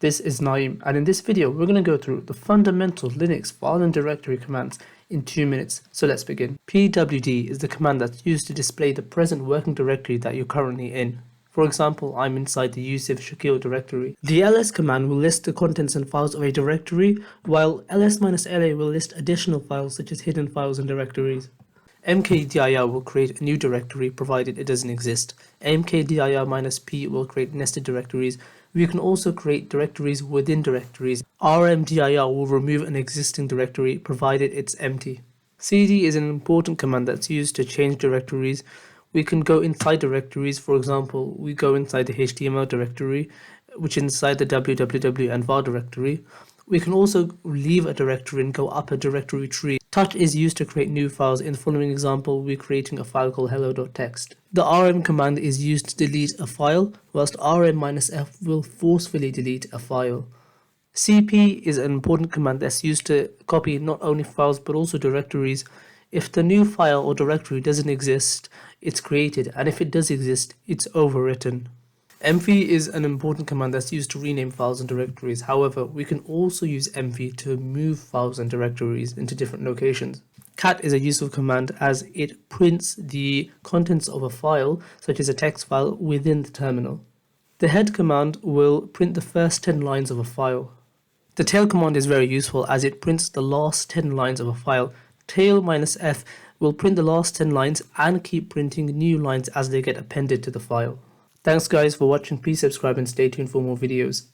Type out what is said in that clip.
This is Naeem, and in this video we're going to go through the fundamental Linux file and directory commands in 2 minutes. So let's begin. pwd is the command that's used to display the present working directory that you're currently in. For example, I'm inside the Yusuf Shakil directory. The ls command will list the contents and files of a directory, while ls-la will list additional files such as hidden files and directories. mkdir will create a new directory provided it doesn't exist. mkdir-p will create nested directories. We can also create directories within directories. rmdir will remove an existing directory provided it's empty. cd is an important command that's used to change directories. We can go inside directories. For example, we go inside the HTML directory, which is inside the www and var directory. We can also leave a directory and go up a directory tree. Touch is used to create new files. In the following example, we're creating a file called hello.txt. The rm command is used to delete a file, whilst rm-f will forcefully delete a file. cp is an important command that's used to copy not only files but also directories. If the new file or directory doesn't exist, it's created, and if it does exist, it's overwritten. mv is an important command that's used to rename files and directories. However, we can also use mv to move files and directories into different locations. Cat is a useful command as it prints the contents of a file, such as a text file, within the terminal. The head command will print the first 10 lines of a file. The tail command is very useful as it prints the last 10 lines of a file. Tail-f will print the last 10 lines and keep printing new lines as they get appended to the file. Thanks guys for watching. Please subscribe and stay tuned for more videos.